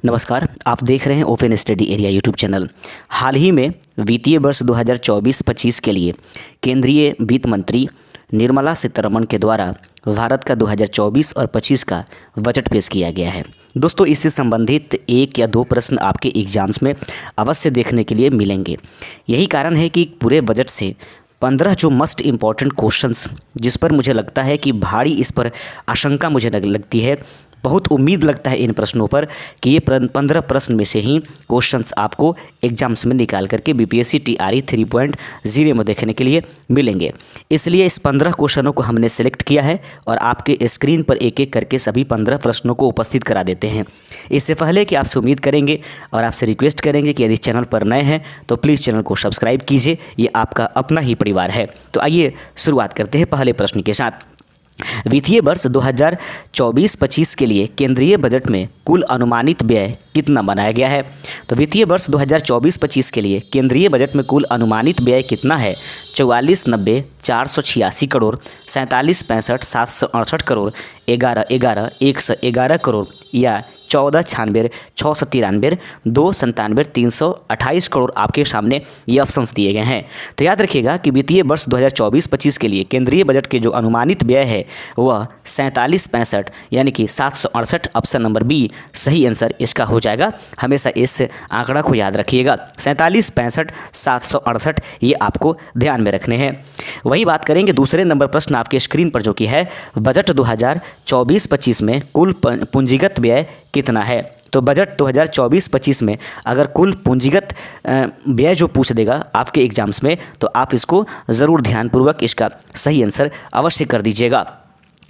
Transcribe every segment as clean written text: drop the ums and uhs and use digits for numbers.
नमस्कार, आप देख रहे हैं open study area YouTube channel. हाल ही में वित्तीय वर्ष 2024-25 के लिए केंद्रीय वित्त मंत्री निर्मला सीतारमण के द्वारा भारत का 2024 और 25 का बजट पेश किया गया है। दोस्तों, इससे संबंधित एक या दो प्रश्न आपके एग्जाम्स में अवश्य देखने के लिए मिलेंगे। यही कारण है कि पूरे बजट से 15 जो मस्ट इम्पॉर्टेंट क्वेश्चंस, जिस पर मुझे लगता है कि भारी इस पर आशंका मुझे लगती है, बहुत उम्मीद लगता है इन प्रश्नों पर कि ये 15 प्रश्न में से ही क्वेश्चंस आपको एग्जाम्स में निकाल करके बीपीएससी टीआरई 3.0 में देखने के लिए मिलेंगे। इसलिए इस 15 क्वेश्चनों को हमने सेलेक्ट किया है और आपके स्क्रीन पर एक एक करके सभी 15 प्रश्नों को उपस्थित करा देते हैं। इससे पहले कि आपसे उम्मीद करेंगे और आपसे रिक्वेस्ट करेंगे कि यदि चैनल पर नए हैं तो प्लीज़ चैनल को सब्सक्राइब कीजिए, ये आपका अपना ही परिवार है। तो आइए शुरुआत करते हैं पहले प्रश्न के साथ। वित्तीय वर्ष 2024-25 के लिए केंद्रीय बजट में कुल अनुमानित व्यय कितना बनाया गया है? तो वित्तीय वर्ष 2024-25 के लिए केंद्रीय बजट में कुल अनुमानित व्यय कितना है? 44,90,486 करोड़, 47,65,768 करोड़, 11,11,111 करोड़ या 14,96,693, 2,97,328 करोड़ आपके सामने ये ऑप्शंस दिए गए हैं। तो याद रखिएगा कि वित्तीय वर्ष 2024-25 के लिए केंद्रीय बजट के जो अनुमानित व्यय है वह 47,65 यानी कि 768, ऑप्शन नंबर बी सही आंसर इसका हो जाएगा। हमेशा इस आंकड़ा को याद रखिएगा, 47,65, 768 ये आपको ध्यान में रखने हैं। वही बात करेंगे दूसरे नंबर प्रश्न आपके स्क्रीन पर, जो कि है बजट 2024-25 में कुल पूंजीगत व्यय कितना है? तो बजट 2024-25 में अगर कुल पूंजीगत व्यय जो पूछ देगा आपके एग्जाम्स में, तो आप इसको ज़रूर ध्यानपूर्वक इसका सही आंसर अवश्य कर दीजिएगा।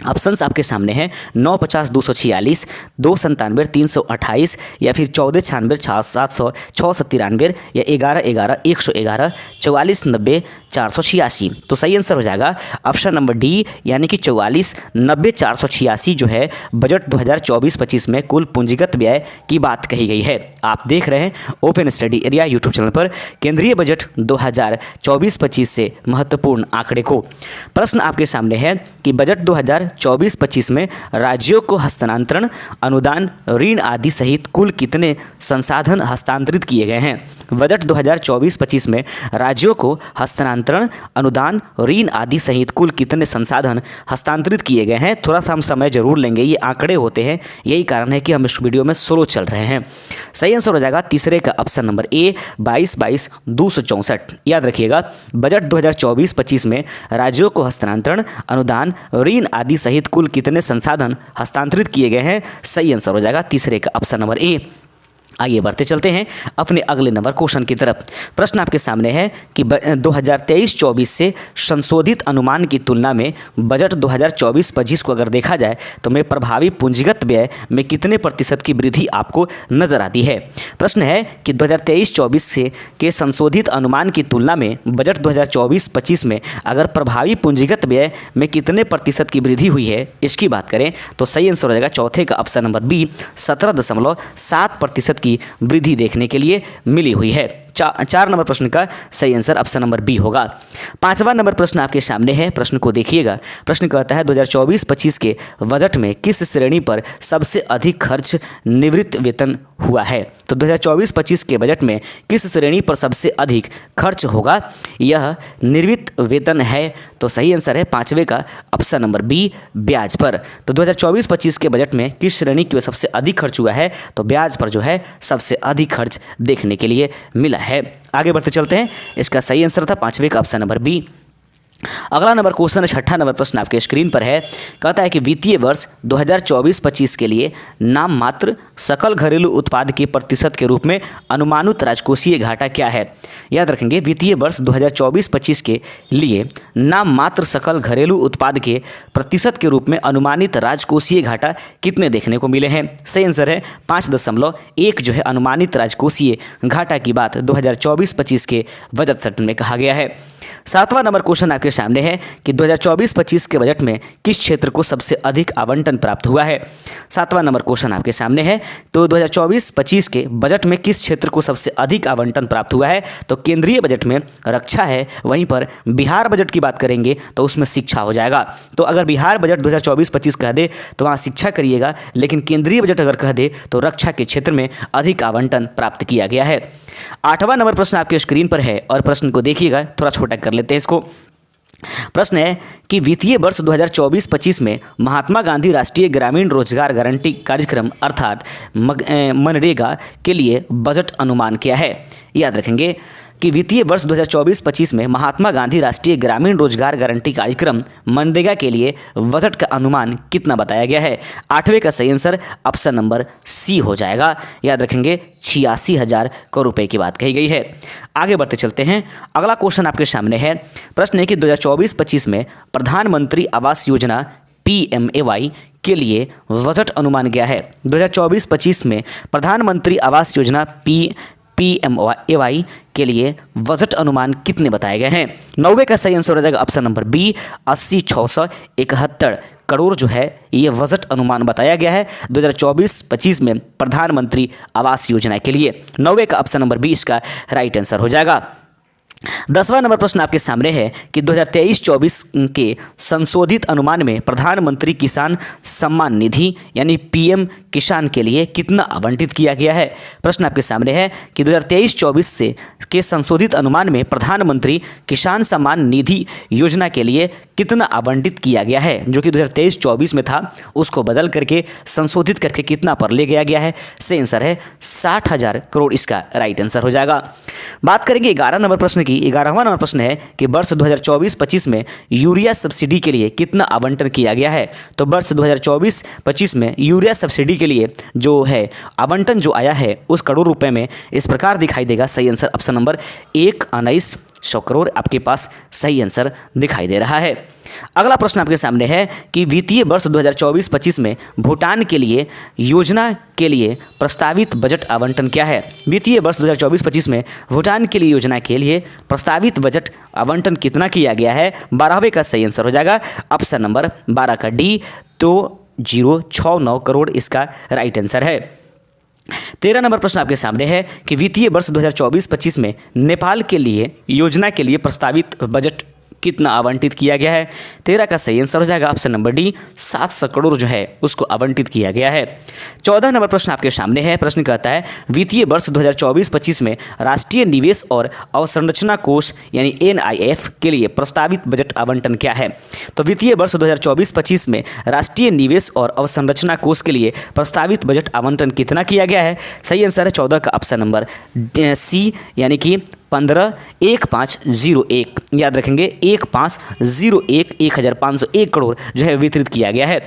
ऑप्शंस आपके सामने हैं 9,50,246, 2,97,328 या फिर 14,96,793 या 11,11,111, 44,90,486। तो सही आंसर हो जाएगा ऑप्शन नंबर डी यानी कि 44,90,486 जो है बजट 2024-25 में कुल पूंजीगत व्यय की बात कही गई है। आप देख रहे हैं open study area YouTube channel पर केंद्रीय बजट 2024-25 से महत्वपूर्ण आंकड़े को। प्रश्न आपके सामने है कि बजट 2024-25 में राज्यों को हस्तांतरण, अनुदान, ऋण आदि सहित कुल कितने संसाधन हस्तांतरित किए गए हैं? बजट 2024-25 में राज्यों को हस्तांतरण, अनुदान, ऋण आदि सहित कुल कितने संसाधन हस्तांतरित किए गए हैं? थोड़ा सा हम समय जरूर लेंगे, ये आंकड़े होते हैं, यही कारण है कि हम इस वीडियो में स्लो चल रहे हैं। सही आंसर हो जाएगा तीसरे का ऑप्शन नंबर ए 22,22,264। याद रखिएगा बजट 2024-25 में राज्यों को हस्तांतरण, अनुदान, ऋण आदि सहित कुल कितने संसाधन हस्तांतरित किए गए हैं? सही आंसर हो जाएगा तीसरे का ऑप्शन नंबर ए। आइए बढ़ते चलते हैं अपने अगले नंबर क्वेश्चन की तरफ। प्रश्न आपके सामने है कि 2023-24 से संशोधित अनुमान की तुलना में बजट 2024-25 को अगर देखा जाए तो में प्रभावी पूंजीगत व्यय में कितने प्रतिशत की वृद्धि आपको नजर आती है? प्रश्न है कि 2023-24 से के संशोधित अनुमान की तुलना में बजट 2024-25 में अगर प्रभावी पूंजीगत व्यय में कितने प्रतिशत की वृद्धि हुई है, इसकी बात करें तो सही आंसर हो जाएगा चौथे का ऑप्शन नंबर बी 17.7% की वृद्धि देखने के लिए मिली हुई है। 4 नंबर प्रश्न का सही आंसर ऑप्शन नंबर बी होगा। 5वां नंबर प्रश्न आपके सामने है, प्रश्न को देखिएगा। प्रश्न कहता है 2024-25 के बजट में किस श्रेणी पर सबसे अधिक खर्च निवृत्त वेतन हुआ है? तो 2024-25 के बजट में किस श्रेणी पर सबसे अधिक खर्च होगा? यह निवृत्त वेतन है। तो सही आंसर है 5वें का ऑप्शन नंबर बी ब्याज पर। तो 2024-25 के बजट में किस श्रेणी की सबसे अधिक खर्च हुआ है? तो ब्याज पर जो है सबसे अधिक खर्च देखने के लिए मिला है। आगे बढ़ते चलते हैं, इसका सही आंसर था 5वें का ऑप्शन नंबर बी। अगला नंबर क्वेश्चन है 6ठा नंबर प्रश्न आपके स्क्रीन पर है। कहता है कि वित्तीय वर्ष 2024-25 के लिए नाम मात्र सकल घरेलू उत्पाद के प्रतिशत के रूप में अनुमानित राजकोषीय घाटा क्या है? याद रखेंगे वित्तीय वर्ष 2024-25 के लिए नाम मात्र सकल घरेलू उत्पाद के प्रतिशत के रूप में अनुमानित राजकोषीय घाटा कितने देखने को मिले हैं? सही आंसर है 5.1 जो है अनुमानित राजकोषीय घाटा की बात 2024-25 के बजट सत्र में कहा गया है। 7वां नंबर क्वेश्चन आपके सामने है कि 2024-25 के बजट में किस क्षेत्र को सबसे अधिक आवंटन प्राप्त हुआ है। 7वां नंबर क्वेश्चन आपके सामने है, तो 2024-25 के बजट में किस क्षेत्र को सबसे अधिक आवंटन प्राप्त हुआ है। तो केंद्रीय बजट में रक्षा है, वहीं पर बिहार बजट की बात करेंगे तो उसमें शिक्षा हो जाएगा। तो अगर बिहार बजट 2024-25 कह दे तो वहाँ शिक्षा करिएगा, लेकिन केंद्रीय बजट अगर कह दे तो रक्षा के क्षेत्र में अधिक आवंटन प्राप्त किया गया है। 8वां नंबर प्रश्न आपके स्क्रीन पर है और प्रश्न को देखिएगा, थोड़ा छोटा कर लेते हैं इसको। प्रश्न है कि वित्तीय वर्ष 2024-25 में महात्मा गांधी राष्ट्रीय ग्रामीण रोजगार गारंटी कार्यक्रम अर्थात मनरेगा के लिए बजट अनुमान क्या है। याद रखेंगे कि वित्तीय वर्ष 2024-25 में महात्मा गांधी राष्ट्रीय ग्रामीण रोजगार गारंटी कार्यक्रम मनरेगा के लिए बजट का अनुमान कितना बताया गया है। 8वें का सही आंसर ऑप्शन नंबर सी हो जाएगा। याद रखेंगे 86,000 करोड़ रुपए की बात कही गई है। आगे बढ़ते चलते हैं, अगला क्वेश्चन आपके सामने है। प्रश्न है कि 2024-25 में प्रधानमंत्री आवास योजना PMAY के लिए बजट अनुमान क्या है। 2024-25 में प्रधानमंत्री आवास योजना PMAY के लिए बजट अनुमान कितने बताए गए हैं। 90 का सही आंसर हो जाएगा ऑप्शन नंबर बी 80,671 करोड़ जो है ये बजट अनुमान बताया गया है 2024-25 में प्रधानमंत्री आवास योजना के लिए। 90 का ऑप्शन नंबर बी इसका राइट आंसर हो जाएगा। 10वां नंबर प्रश्न आपके सामने है कि 2023-24 के संशोधित अनुमान में प्रधानमंत्री किसान सम्मान निधि यानी PM किसान के लिए कितना आवंटित किया गया है। प्रश्न आपके सामने है कि 2023-24 से के संशोधित अनुमान में प्रधानमंत्री किसान सम्मान निधि योजना के लिए कितना आवंटित किया गया है। जो कि 2023-24 में था उसको बदल करके संशोधित करके कितना पर ले गया है। सही आंसर है 60,000 करोड़ इसका राइट आंसर हो जाएगा। बात करेंगे 11 नंबर प्रश्न की। 11वां नंबर प्रश्न है कि वर्ष 2024-25 में यूरिया सब्सिडी के लिए कितना आवंटन किया गया है। तो वर्ष 2024-25 में यूरिया सब्सिडी के लिए जो है आवंटन जो आया है उस करोड़ रुपए में इस प्रकार दिखाई देगा। सही आंसर ऑप्शन नंबर 1,19,100 करोड़ आपके पास सही आंसर दिखाई दे रहा है। अगला प्रश्न आपके सामने है कि वित्तीय वर्ष 2024-25 में भूटान के लिए योजना के लिए प्रस्तावित बजट आवंटन क्या है। वित्तीय वर्ष 2024-25 में भूटान के लिए योजना के लिए प्रस्तावित बजट आवंटन कितना किया गया है। 12वें का सही आंसर हो जाएगा ऑप्शन नंबर 12 का डी, तो 069 करोड़ इसका राइट आंसर है। 13 नंबर प्रश्न आपके सामने है कि वित्तीय वर्ष 2024-25 में नेपाल के लिए योजना के लिए प्रस्तावित बजट कितना आवंटित किया गया है। 13 का सही आंसर हो जाएगा ऑप्शन नंबर डी 700 करोड़ जो है उसको आवंटित किया गया है। 14 नंबर प्रश्न आपके सामने है। प्रश्न कहता है वित्तीय वर्ष 2024-25 में राष्ट्रीय निवेश और अवसंरचना कोष यानी NIF के लिए प्रस्तावित बजट आवंटन क्या है। तो वित्तीय वर्ष 2024-25 में राष्ट्रीय निवेश और अवसंरचना कोष के लिए प्रस्तावित बजट आवंटन कितना किया गया है। सही आंसर है 14 का ऑप्शन नंबर सी यानी कि 15,1501 याद रखेंगे 1501 1,501 करोड़ जो है वितरित किया गया है।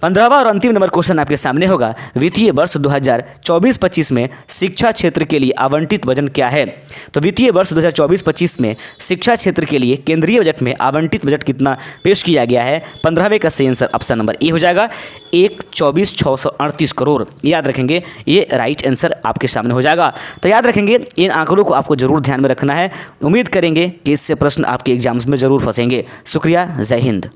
15वां और अंतिम नंबर क्वेश्चन आपके सामने होगा वित्तीय वर्ष 2024-25 में शिक्षा क्षेत्र के लिए आवंटित बजट क्या है। तो वित्तीय वर्ष 2024-25 में शिक्षा क्षेत्र के लिए केंद्रीय बजट में आवंटित बजट कितना पेश किया गया है। 15वें का सही आंसर ऑप्शन नंबर ए हो जाएगा 1,24,638 करोड़। याद रखेंगे ये राइट आंसर आपके सामने हो जाएगा। तो याद रखेंगे इन आंकड़ों को आपको जरूर ध्यान में रखना है। उम्मीद करेंगे कि इससे प्रश्न आपके एग्जाम्स में जरूर फंसेंगे। शुक्रिया, जय हिंद।